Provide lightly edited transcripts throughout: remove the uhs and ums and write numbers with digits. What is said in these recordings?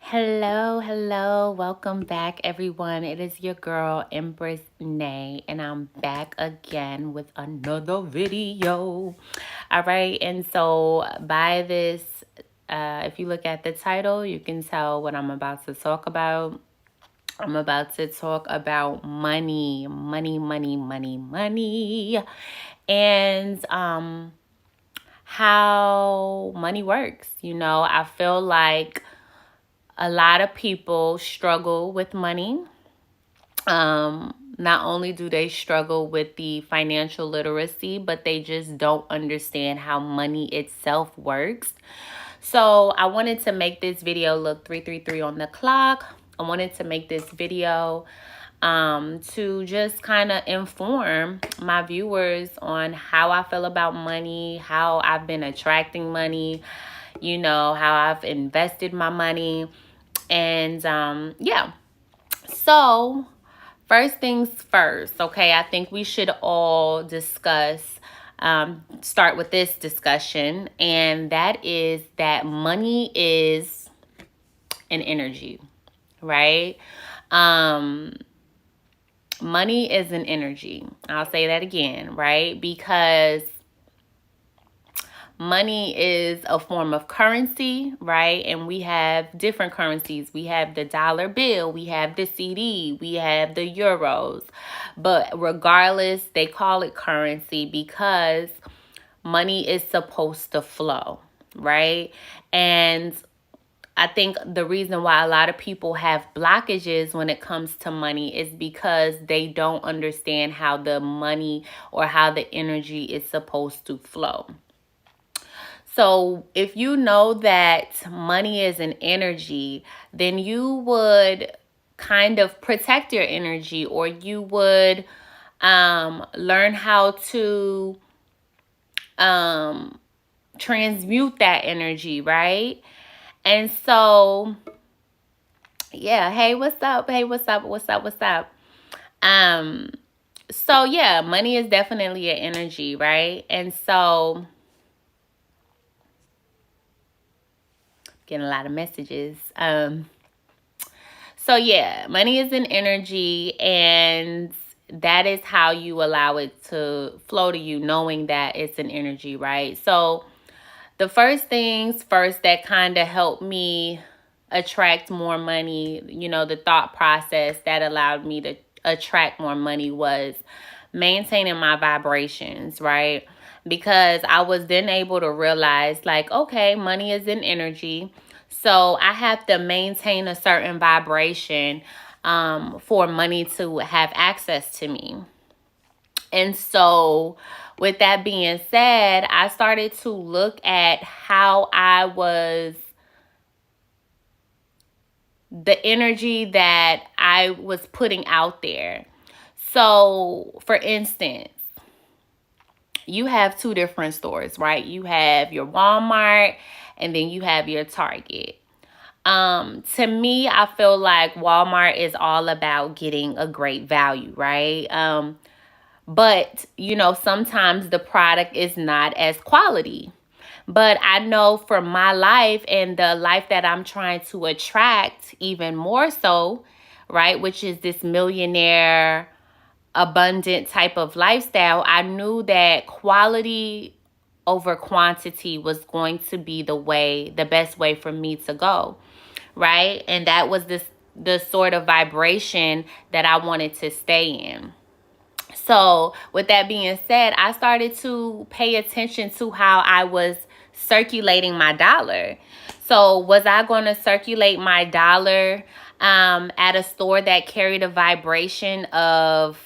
Hello, welcome back everyone. It is your girl Empress Nay, and I'm back again with another video. All right, and so by this, if you look at the title, you can tell what I'm about to talk about. I'm about to talk about money, and how money works. I feel like a lot of people struggle with money. Not only do they struggle with the financial literacy, but they just don't understand how money itself works. So I wanted to make this video, look, 333 on the clock. I wanted to make this video to just kind of inform my viewers on how I feel about money, how I've been attracting money, how I've invested my money. And yeah, so first things first, okay, I think we should all start with this discussion, and that is that money is an energy, right? Money is an energy. I'll say that again, right? Because money is a form of currency, right? And we have different currencies. We have the dollar bill, we have the CD, we have the euros. But regardless, they call it currency because money is supposed to flow, right? And I think the reason why a lot of people have blockages when it comes to money is because they don't understand how the money or how the energy is supposed to flow. So if you know that money is an energy, then you would kind of protect your energy, or you would learn how to transmute that energy, right? And so, yeah, hey, what's up? Hey, what's up? So yeah, money is definitely an energy, right? And so getting a lot of messages. So yeah, money is an energy, and that is how you allow it to flow to you, knowing that it's an energy, right? So the first things first that kind of helped me attract more money, the thought process that allowed me to attract more money was maintaining my vibrations, right? Because I was then able to realize, like, okay, money is an energy. So I have to maintain a certain vibration for money to have access to me. And so with that being said, I started to look at how the energy that I was putting out there. So for instance, you have two different stores, right? You have your Walmart and then you have your Target. To me, I feel like Walmart is all about getting a great value, right? But, sometimes the product is not as quality. But I know for my life and the life that I'm trying to attract even more so, right, which is this millionaire, abundant type of lifestyle, I knew that quality over quantity was going to be the best way for me to go, right? And that was the sort of vibration that I wanted to stay in. So with that being said, I started to pay attention to how I was circulating my dollar. So was I going to circulate my dollar at a store that carried a vibration of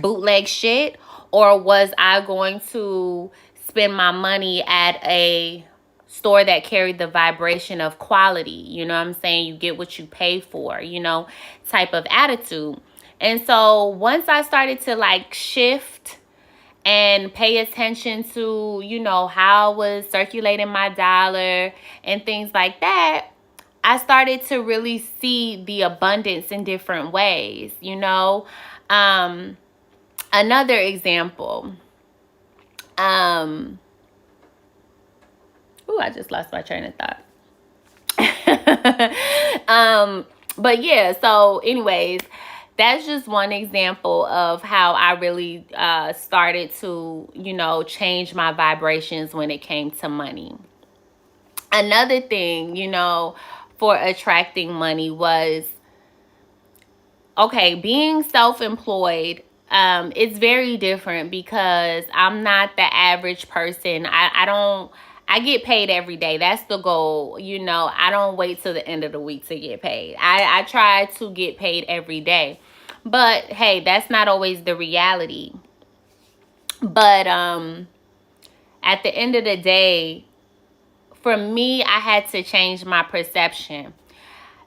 bootleg shit, or was I going to spend my money at a store that carried the vibration of quality? You know what I'm saying? You get what you pay for, type of attitude. And so once I started to shift and pay attention to, how I was circulating my dollar and things like that, I started to really see the abundance in different ways, Another example. I just lost my train of thought. But yeah, so anyways, that's just one example of how I really started to, change my vibrations when it came to money. Another thing, for attracting money was, okay, being self-employed. It's very different because I'm not the average person. I get paid every day. That's the goal. I don't wait till the end of the week to get paid. I try to get paid every day. But hey, that's not always the reality. But at the end of the day, for me, I had to change my perception.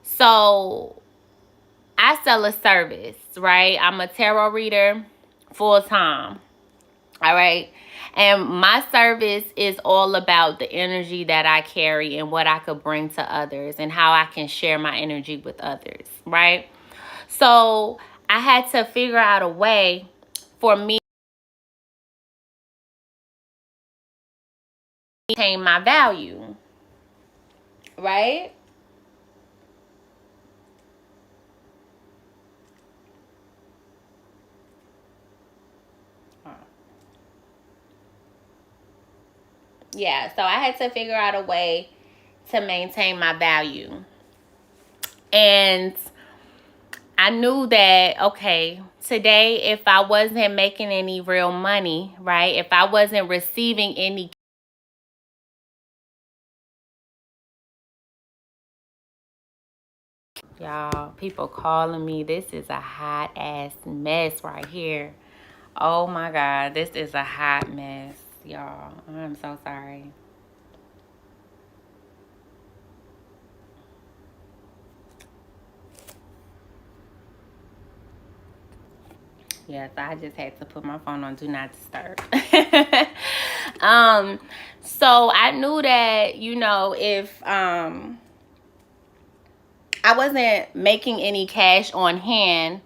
So I sell a service, right? I'm a tarot reader full time. All right. And my service is all about the energy that I carry and what I could bring to others and how I can share my energy with others, right? So I had to figure out a way for me to maintain my value, right? Yeah, so I had to figure out a way to maintain my value. And I knew that, okay, today, if I wasn't making any real money, right? If I wasn't receiving any, y'all, people calling me, this is a hot ass mess right here. Oh my God, this is a hot mess, y'all. I'm so sorry. Yes, I just had to put my phone on do not disturb. So I knew that, if I wasn't making any cash on hand,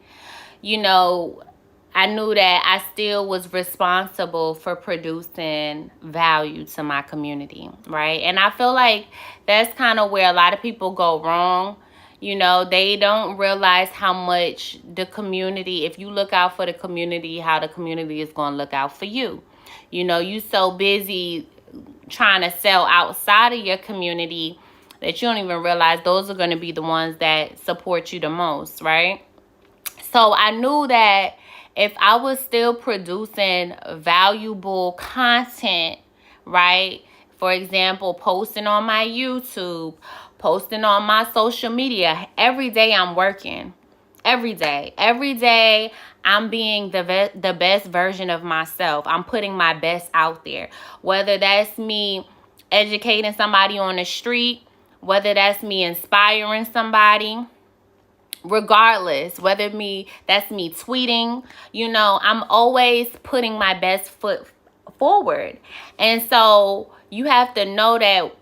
I knew that I still was responsible for producing value to my community, right? And I feel like that's kind of where a lot of people go wrong. They don't realize how much the community, if you look out for the community, how the community is going to look out for you. You so busy trying to sell outside of your community that you don't even realize those are going to be the ones that support you the most, right? So I knew that if I was still producing valuable content, right? For example, posting on my YouTube, posting on my social media, every day I'm working. Every day. Every day I'm being the best version of myself. I'm putting my best out there. Whether that's me educating somebody on the street, whether that's me inspiring somebody, regardless, that's me tweeting, I'm always putting my best foot forward. And so you have to know that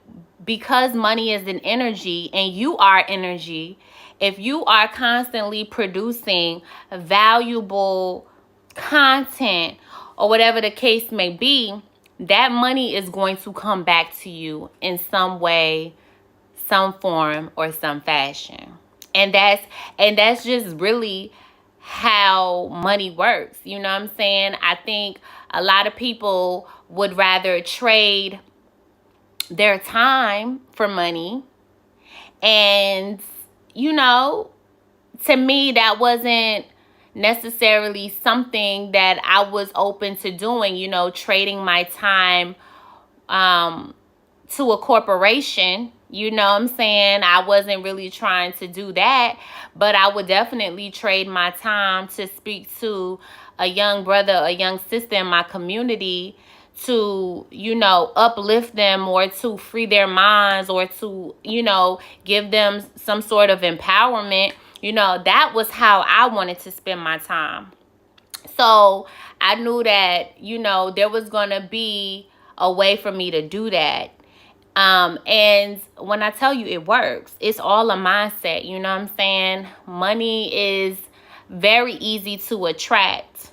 because money is an energy and you are energy, if you are constantly producing valuable content or whatever the case may be, that money is going to come back to you in some way, some form, or some fashion. And that's just really how money works. You know what I'm saying? I think a lot of people would rather trade their time for money. And, to me, that wasn't necessarily something that I was open to doing, trading my time to a corporation. You know what I'm saying? I wasn't really trying to do that, but I would definitely trade my time to speak to a young brother, a young sister in my community to, uplift them or to free their minds or to, give them some sort of empowerment. That was how I wanted to spend my time. So I knew that, there was going to be a way for me to do that. And when I tell you it works, it's all a mindset. You know what I'm saying? Money is very easy to attract.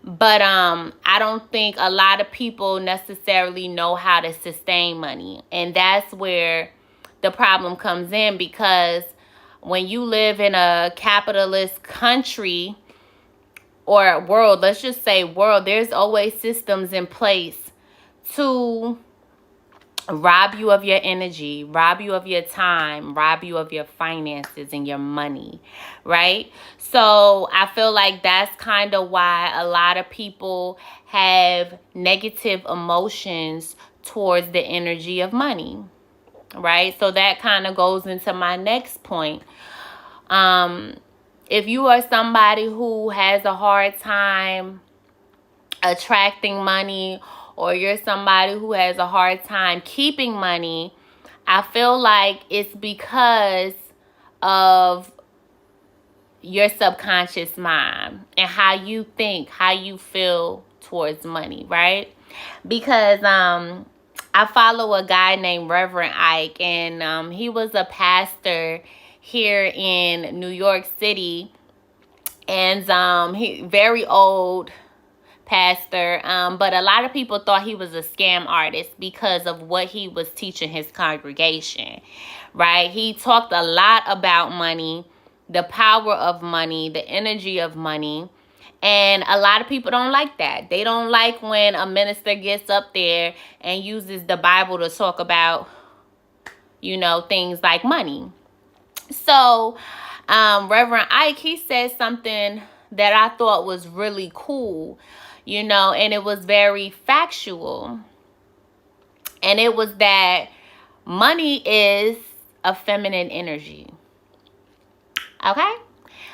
But I don't think a lot of people necessarily know how to sustain money. And that's where the problem comes in, because when you live in a capitalist country or world, let's just say world, there's always systems in place to rob you of your energy, rob you of your time, rob you of your finances and your money, right? So I feel like that's kind of why a lot of people have negative emotions towards the energy of money, right? So that kind of goes into my next point. If you are somebody who has a hard time attracting money, or you're somebody who has a hard time keeping money, I feel like it's because of your subconscious mind and how you think, how you feel towards money, right? Because I follow a guy named Reverend Ike, and he was a pastor here in New York City, and he very old pastor, but a lot of people thought he was a scam artist because of what he was teaching his congregation, right? He talked a lot about money, the power of money, the energy of money, and a lot of people don't like that. They don't like when a minister gets up there and uses the Bible to talk about, things like money. So Reverend Ike, he said something that I thought was really cool, and it was very factual. And it was that money is a feminine energy. Okay?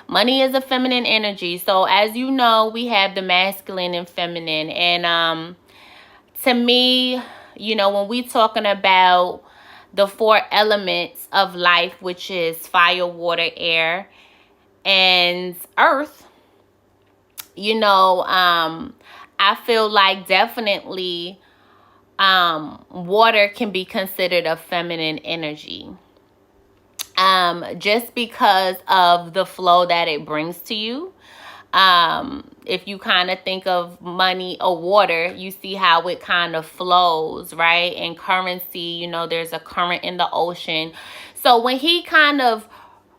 Money is a feminine energy. So as you know, we have the masculine and feminine. And to me, when we talking about the 4 elements of life, which is fire, water, air, and earth, I feel like definitely water can be considered a feminine energy. Just because of the flow that it brings to you. If you kind of think of money or water, you see how it kind of flows, right? And currency, there's a current in the ocean. So when he kind of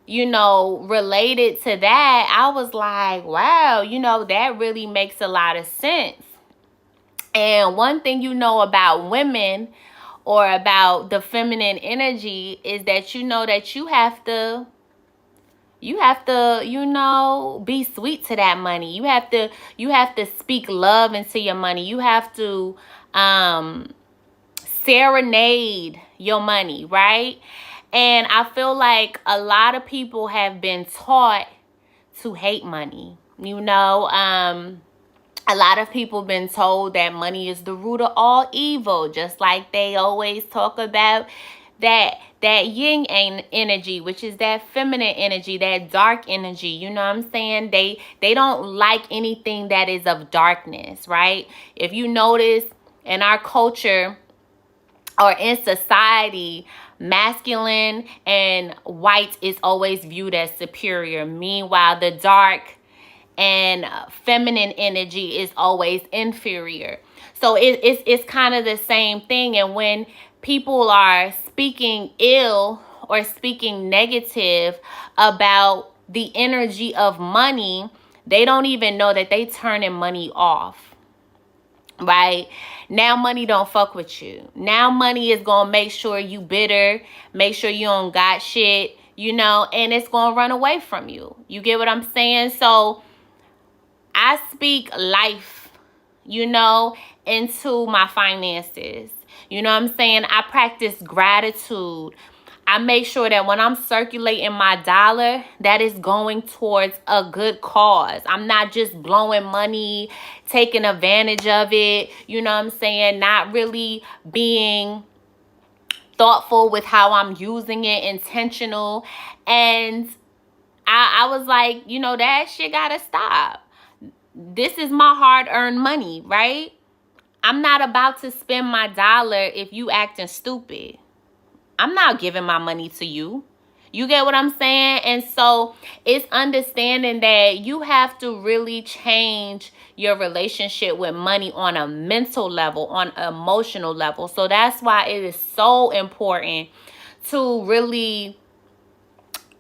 related to that, I was like, wow, that really makes a lot of sense. And one thing about women or about the feminine energy is that that you have to be sweet to that money. You have to speak love into your money. You have to serenade your money, right? And I feel like a lot of people have been taught to hate money. A lot of people have been told that money is the root of all evil, just like they always talk about that yin energy, which is that feminine energy, that dark energy. You know what I'm saying? They don't like anything that is of darkness, right? If you notice in our culture or in society, masculine and white is always viewed as superior. Meanwhile, the dark and feminine energy is always inferior. So it's kind of the same thing. And when people are speaking ill or speaking negative about the energy of money, they don't even know that they turning money off. Right? Now money don't fuck with you. Now money is going to make sure you bitter, make sure you don't got shit, and it's going to run away from you. You get what I'm saying? So I speak life, into my finances. You know what I'm saying? I practice gratitude. I make sure that when I'm circulating my dollar, that is going towards a good cause. I'm not just blowing money, taking advantage of it. You know what I'm saying? Not really being thoughtful with how I'm using it, intentional. And I was like, that shit gotta stop. This is my hard-earned money, right? I'm not about to spend my dollar if you acting stupid. I'm not giving my money to you. You get what I'm saying? And so it's understanding that you have to really change your relationship with money on a mental level, on an emotional level. So that's why it is so important to really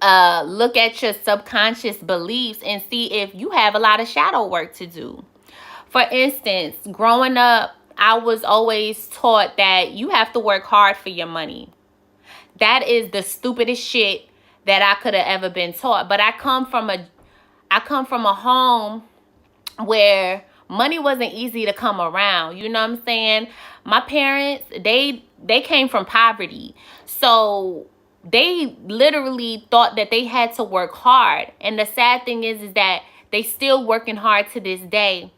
look at your subconscious beliefs and see if you have a lot of shadow work to do. For instance, growing up, I was always taught that you have to work hard for your money. That is the stupidest shit that I could have ever been taught. But I come from a home where money wasn't easy to come around. You know what I'm saying? My parents, they came from poverty. So they literally thought that they had to work hard. And the sad thing is that they still working hard to this day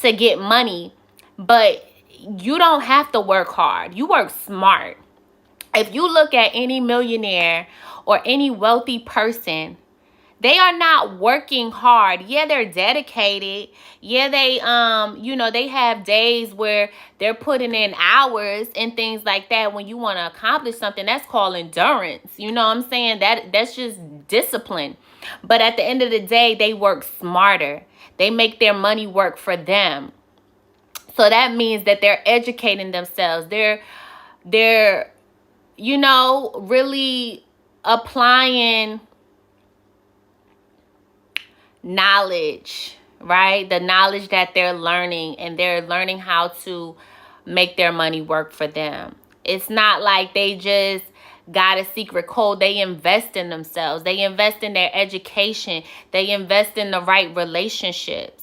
to get money. But you don't have to work hard. You work smart. If you look at any millionaire or any wealthy person, they are not working hard. Yeah, they're dedicated. Yeah, they they have days where they're putting in hours and things like that. When you want to accomplish something, that's called endurance. You know what I'm saying? That's just discipline. But at the end of the day, they work smarter. They make their money work for them. So that means that they're educating themselves. They're really applying knowledge, right? The knowledge that they're learning, and they're learning how to make their money work for them. It's not like they just got a secret code. They invest in themselves. They invest in their education. They invest in the right relationships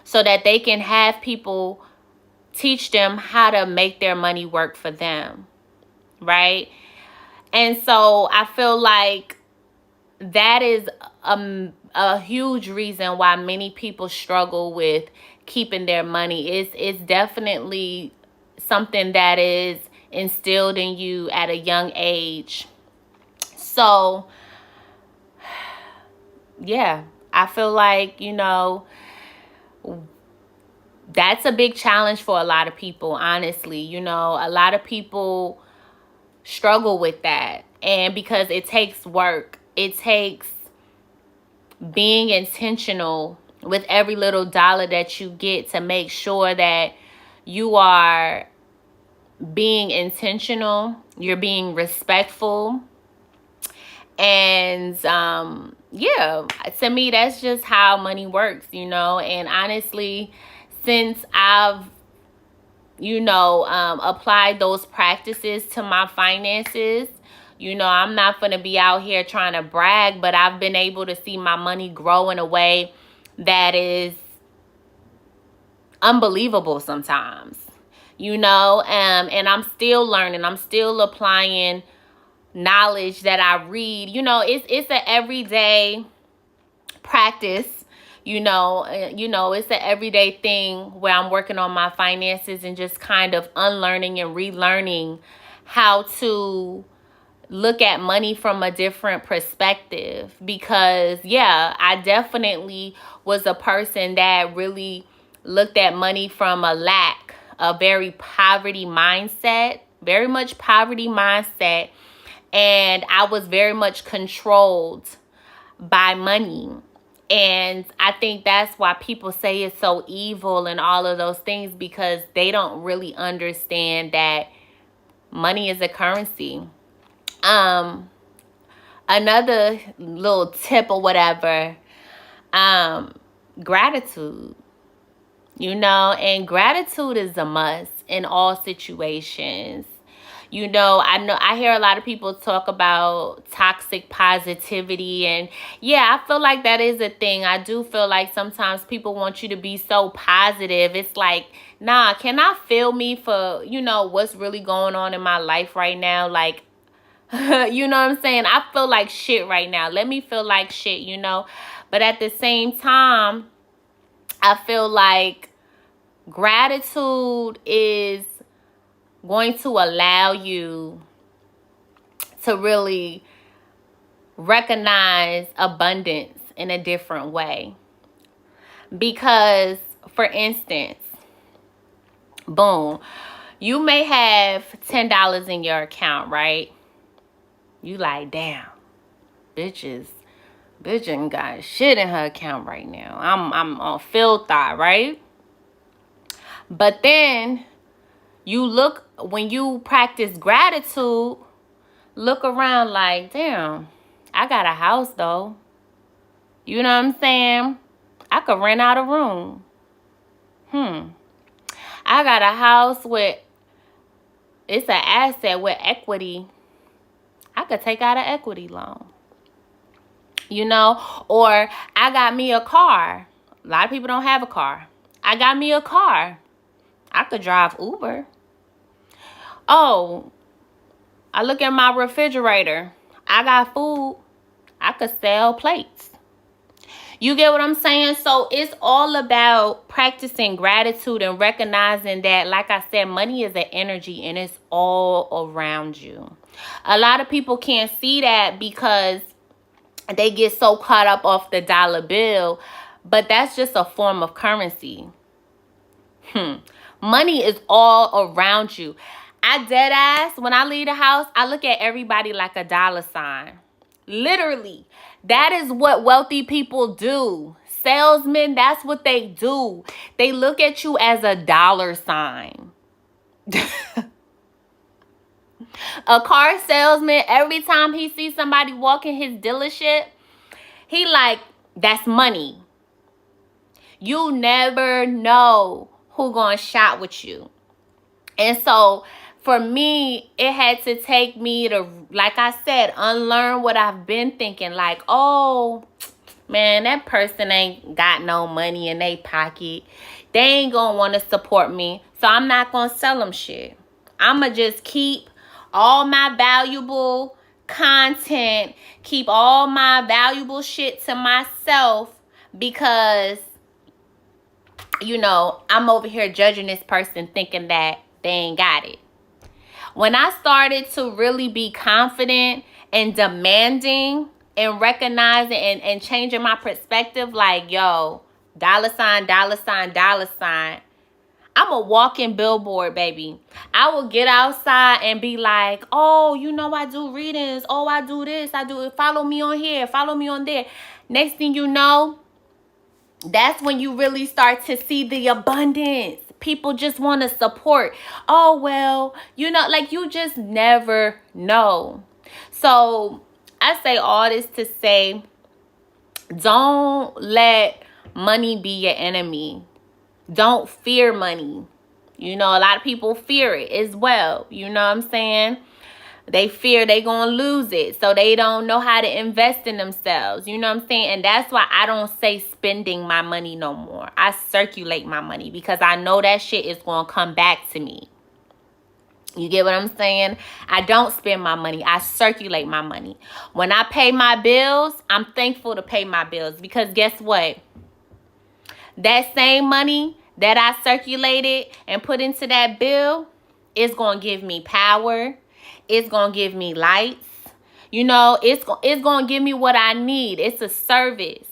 so that they can have people teach them how to make their money work for them, right? And so I feel like that is a huge reason why many people struggle with keeping their money. It's definitely something that is instilled in you at a young age. So, yeah, I feel like, that's a big challenge for a lot of people, honestly. A lot of people struggle with that. And because it takes work, it takes being intentional with every little dollar that you get to make sure that you are being intentional, you're being respectful. And to me, that's just how money works, and honestly, since I've applied those practices to my finances, I'm not going to be out here trying to brag, but I've been able to see my money grow in a way that is unbelievable sometimes, and I'm still learning. I'm still applying knowledge that I read. It's an everyday practice. It's an everyday thing where I'm working on my finances and just kind of unlearning and relearning how to look at money from a different perspective. Because, I definitely was a person that really looked at money from a very poverty mindset, very much poverty mindset. And I was very much controlled by money. And I think that's why people say it's so evil and all of those things, because they don't really understand that money is a currency. Another little tip or whatever, gratitude, and gratitude is a must in all situations. I hear a lot of people talk about toxic positivity, and I feel like that is a thing. I do feel like sometimes people want you to be so positive. It's like, nah, can I feel me for, what's really going on in my life right now? Like, you know what I'm saying? I feel like shit right now. Let me feel like shit, But at the same time, I feel like gratitude is going to allow you to really recognize abundance in a different way. Because, for instance, boom, you may have $10 in your account, right? You like, damn, bitch ain't got shit in her account right now. I'm on field thought, right? But then when you practice gratitude, look around like, damn, I got a house though. You know what I'm saying? I could rent out a room. I got a house with, it's an asset with equity. I could take out an equity loan. You know? Or I got me a car. A lot of people don't have a car. I got me a car. I could drive Uber. Oh, I look at my refrigerator. I got food. I could sell plates. You get what I'm saying? So it's all about practicing gratitude and recognizing that, like I said, money is an energy and it's all around you. A lot of people can't see that because they get so caught up off the dollar bill, but that's just a form of currency. Money is all around you. I dead ass, when I leave the house, I look at everybody like a dollar sign. Literally. That is what wealthy people do. Salesmen, that's what they do. They look at you as a dollar sign. A car salesman, every time he sees somebody walking his dealership, he like, that's money. You never know who gonna shop with you. And so for me, it had to take me to, like I said, unlearn what I've been thinking. Like, oh, man, that person ain't got no money in their pocket. They ain't gonna want to support me. So I'm not gonna sell them shit. I'ma just keep all my valuable content, keep all my valuable shit to myself because, you know, I'm over here judging this person thinking that they ain't got it. When I started to really be confident and demanding and recognizing and changing my perspective, like, yo, dollar sign, dollar sign, dollar sign, I'm a walking billboard, baby. I will get outside and be like, oh, you know, I do readings. Oh, I do this. I do it. Follow me on here. Follow me on there. Next thing you know, that's when you really start to see the abundance. People just want to support. Oh, well, you know, like you just never know. So I say all this to say, don't let money be your enemy. Don't fear money. You know, a lot of people fear it as well. You know what I'm saying? They fear they gonna lose it. So they don't know how to invest in themselves. You know what I'm saying? And that's why I don't say spending my money no more. I circulate my money because I know that shit is gonna come back to me. You get what I'm saying? I don't spend my money. I circulate my money. When I pay my bills, I'm thankful to pay my bills because guess what? That same money that I circulated and put into that bill is going to give me power. It's going to give me lights. You know, it's going to give me what I need. It's a service,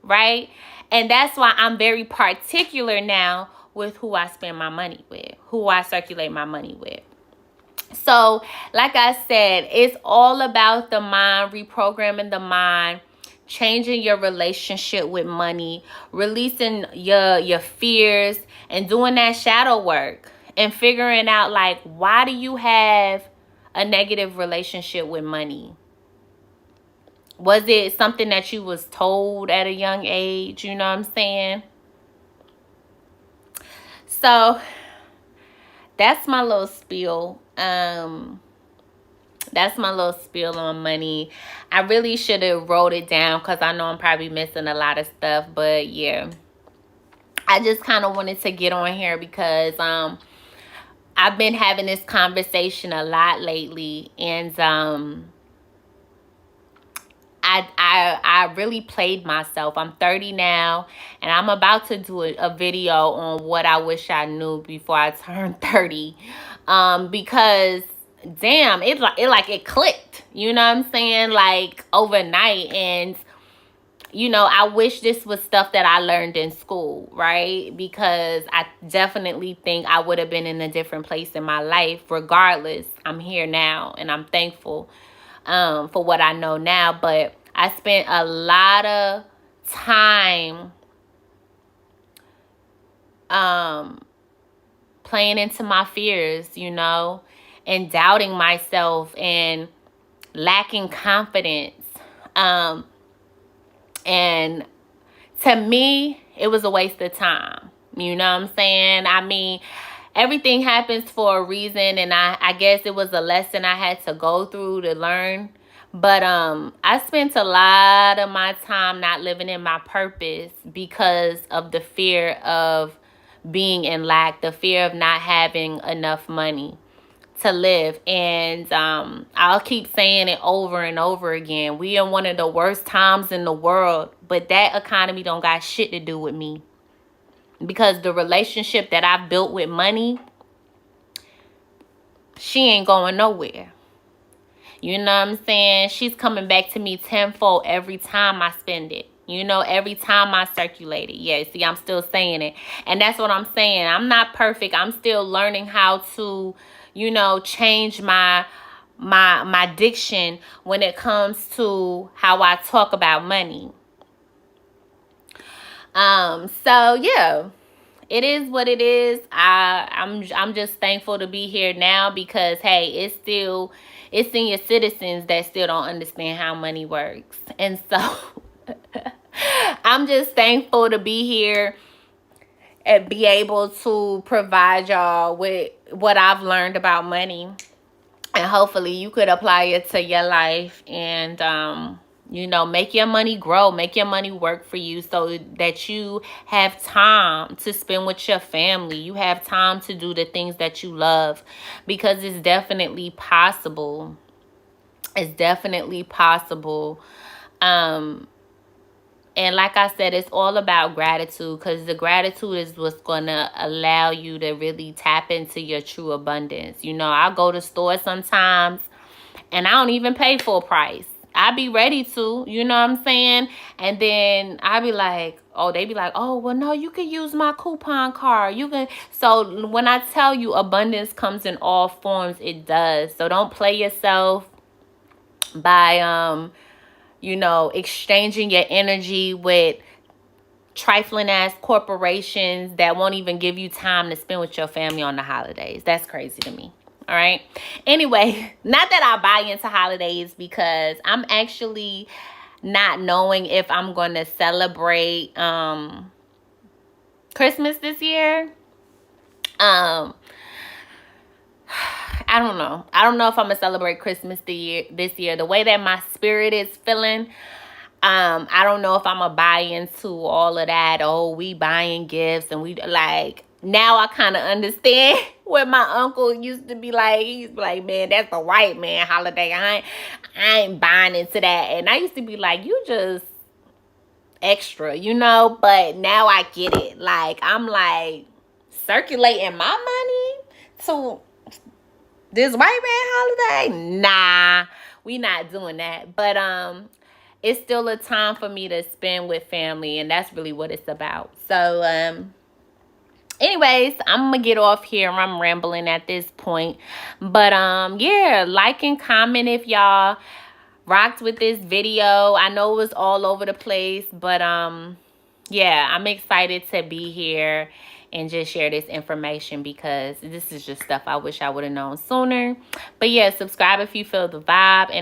right? And that's why I'm very particular now with who I spend my money with, who I circulate my money with. So, like I said, it's all about the mind, reprogramming the mind, changing your relationship with money, releasing your fears, and doing that shadow work and figuring out, like, why do you have a negative relationship with money? Was it something that you was told at a young age? You know what I'm saying? So that's my little spiel. That's my little spiel on money. I really should have wrote it down because I know I'm probably missing a lot of stuff. But yeah, I just kind of wanted to get on here because I've been having this conversation a lot lately, and I really played myself. I'm 30 now, and I'm about to do a video on what I wish I knew before I turned 30. Because damn, it clicked. You know what I'm saying? Like overnight. And you know, I wish this was stuff that I learned in school, right? Because I definitely think I would have been in a different place in my life. Regardless, I'm here now, and I'm thankful for what I know now. But I spent a lot of time playing into my fears, you know, and doubting myself and lacking confidence. And to me, it was a waste of time. You know what I'm saying? I mean, everything happens for a reason, and I guess it was a lesson I had to go through to learn. But I spent a lot of my time not living in my purpose because of the fear of being in lack, the fear of not having enough money to live. And I'll keep saying it over and over again. We in one of the worst times in the world, but that economy don't got shit to do with me. Because the relationship that I've built with money, she ain't going nowhere. You know what I'm saying? She's coming back to me tenfold every time I spend it. You know, every time I circulate it. Yeah, see, I'm still saying it. And that's what I'm saying. I'm not perfect. I'm still learning how to, you know, change my diction when it comes to how I talk about money. So yeah, it is what it is. I'm just thankful to be here now because hey, it's senior citizens that still don't understand how money works. And so I'm just thankful to be here and be able to provide y'all with what I've learned about money. And hopefully you could apply it to your life and you know, make your money grow, make your money work for you so that you have time to spend with your family. You have time to do the things that you love, because it's definitely possible. It's definitely possible. And like I said, it's all about gratitude, because the gratitude is what's going to allow you to really tap into your true abundance. You know, I go to stores sometimes and I don't even pay full price. I be ready to, you know what I'm saying? And then I be like, oh, they be like, oh, well, no, you can use my coupon card. You can. So when I tell you abundance comes in all forms, it does. So don't play yourself by, you know, exchanging your energy with trifling ass corporations that won't even give you time to spend with your family on the holidays. That's crazy to me. All right. Anyway, not that I buy into holidays, because I'm actually not knowing if I'm going to celebrate Christmas this year. I don't know. I don't know if I'm going to celebrate Christmas this year. The way that my spirit is feeling, I don't know if I'm going to buy into all of that. Oh, we buying gifts and we like. Now I kind of understand what my uncle used to be like. He used to be like, man, that's a white man holiday. I ain't buying into that. And I used to be like, you just extra, you know? But now I get it. Like, I'm like circulating my money to this white man holiday? Nah, we not doing that. But it's still a time for me to spend with family, and that's really what it's about. So anyways, I'm gonna get off here. I'm rambling at this point. But yeah, like and comment if y'all rocked with this video. I know it was all over the place, but yeah, I'm excited to be here and just share this information, because this is just stuff I wish I would have known sooner. But yeah, subscribe if you feel the vibe, and